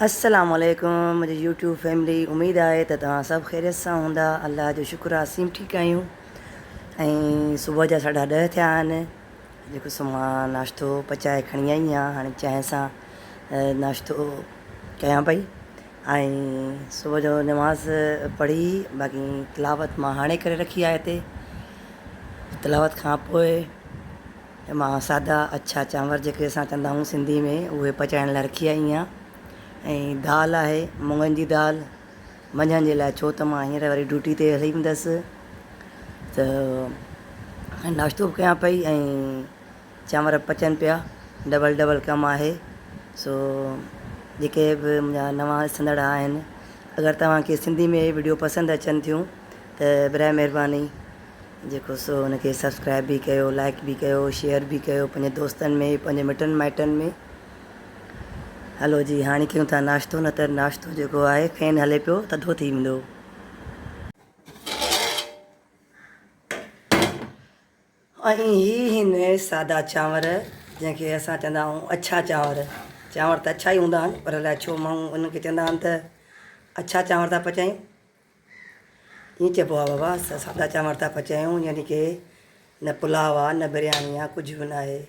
अस्सलाम वालेकुम मुंहिंजी यूट्यूब फैमिली। उमेदु आहे त तव्हां सभु ख़ैरियत सां हूंदा। अलाह जो शुक्र आहे असीं ठीकु आहियूं। ऐं सुबुह जा 10:30 थिया आहिनि। जेको मां नाश्तो पचाए खणी आई आहियां। हाणे चांहि सां नाश्तो कयां पई ऐं सुबुह जो नमाज़ पढ़ी। बाक़ी तिलावत मां हाणे करे रखी आहे हिते। तिलावत खां पोइ मां सादा अछा चांवर जेके असां चवंदा आहियूं सिंधी में, उहे पचाइण लाइ रखी आई आहियां। ऐं दाल आहे मुङनि जी दाल मंझंदि जे लाइ, छो त मां हींअर वरी ड्यूटी ते हली वेंदसि त नाश्तो बि कयां पई ऐं चांवर पचनि पिया। डबल डबल कमु आहे। सो जेके बि मुंहिंजा नवां ॾिसंदड़ आहिनि, अगरि तव्हांखे सिंधी में वीडियो पसंदि अचनि थियूं त बराए महिरबानी जेको सो हुनखे सब्सक्राइब बि कयो, लाइक बि कयो, शेयर बि कयो पंहिंजे दोस्तनि में, पंहिंजे मिटनि माइटनि में। हलो जी, हाणे कयूं था नाश्तो, न त नाश्तो जेको आहे फैन हले पियो थधो थी वेंदो। ऐं हिन सादा चांवर जंहिंखे असां चवंदा आहियूं अछा चांवर। चांवर त अछा ई हूंदा आहिनि, पर अलाए छो माण्हू उनखे चवंदा आहिनि त अछा चांवर था पचायूं। ईअं चइबो आहे बाबा, असां सादा चांवर था पचायूं, यानी की न पुलाव आहे न बिरयानी आहे, कुझु बि न आहे।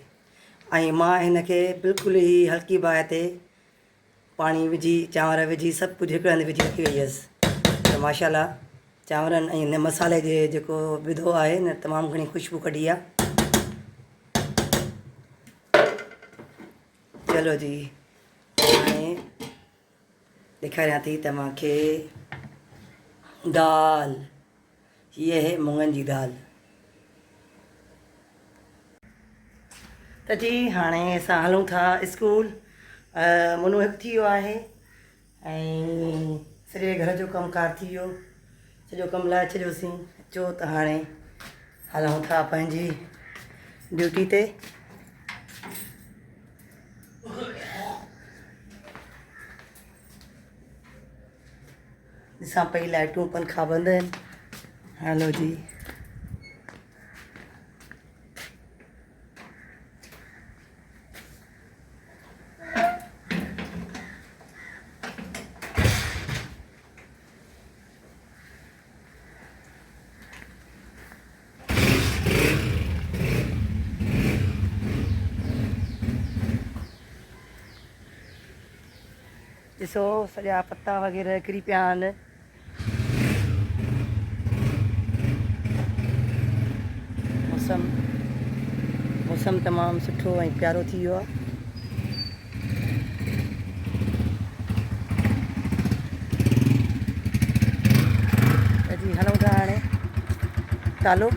ऐं मां हिनखे बिल्कुलु ई हल्की बाहि ते पाणी विझी, चांवर विझी, सभु कुझु हिकु हंधि विझी रखी वई हुअसि। त माशाल्लाह चांवरनि ऐं हिन मसाले जे जेको विधो आहे न, तमामु घणी ख़ुशबू कढी आहे। चलो जी, हाणे ॾेखारियां थी तव्हांखे दाल। हीअ आहे मुङनि जी दाल। त जी हाणे असां हलूं था स्कूल। मुनो हिकु थी वियो आहे ऐं सॼे घर जो कमुकारु थी वियो, सॼो कमु लाइ छॾियोसीं। अचो त हाणे हलूं था पंहिंजी ड्यूटी ते। ॾिसां पई लाइटूं पंखा बंदि आहिनि। हलो जी, ॾिसो सॼा पत्ता वग़ैरह किरी पिया आहिनि। मौसम तमामु सुठो ऐं प्यारो थी वियो आहे। त जी हलूं था हाणे तालो।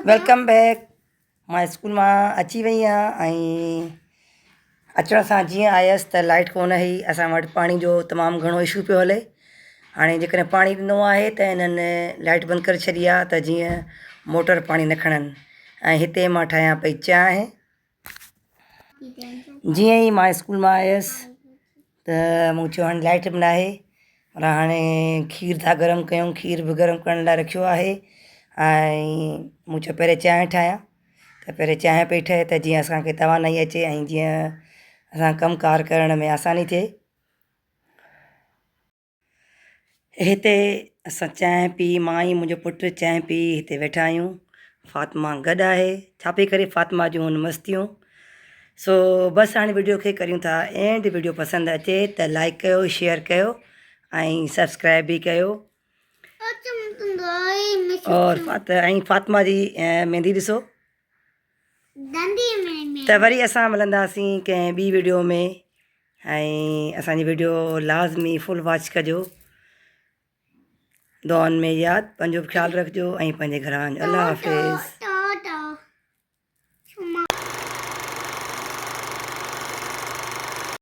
Welcome back. मां स्कूल मां अची वई आहियां ऐं अचण सां जीअं आयसि त लाइट कोन हुई। असां वटि पाणी जो तमामु घणो इशू पियो हले। हाणे जेकॾहिं पाणी ॾिनो आहे त हिननि लाइट बंदि करे छॾी आहे त जीअं मोटर पाणी न खणनि। ऐं हिते मां ठाहियां पई चांहि। जीअं ई मां स्कूल मां आयसि त मूं चयो हाणे लाइट बि न आहे, पर हाणे खीर था गरम कयूं। खीर बि गरम करण लाइ रखियो आहे ऐं मूं चयो पहिरें चांहि ठाहियां। त पहिरें चांहि पई ठहे त जीअं असांखे तवानाई अचे ऐं जीअं असां कमुकारु करण में आसानी थिए। हिते असां चांहि पी, मां ऐं मुंहिंजो पुटु चांहि पी हिते वेठा आहियूं। फ़ातिमा गॾु आहे, छा पई करे फ़ातिमा जूं हुन मस्तियूं। सो बसि हाणे वीडियो खे करियूं था एंड। वीडियो पसंदि अचे त लाइक कयो, शेयर कयो ऐं सब्सक्राइब बि कयो। और फ़ातिमा जी मेहंदी ॾिसो। त वरी असां मिलंदासीं कंहिं ॿी वीडियो में। ऐं असांजी वीडियो लाज़मी फुल वॉच कजो। दुआउनि में यादि, पंहिंजो बि ख़्यालु रखिजो ऐं पंहिंजे घर वारनि जो। अल्लाह हाफ़िज़।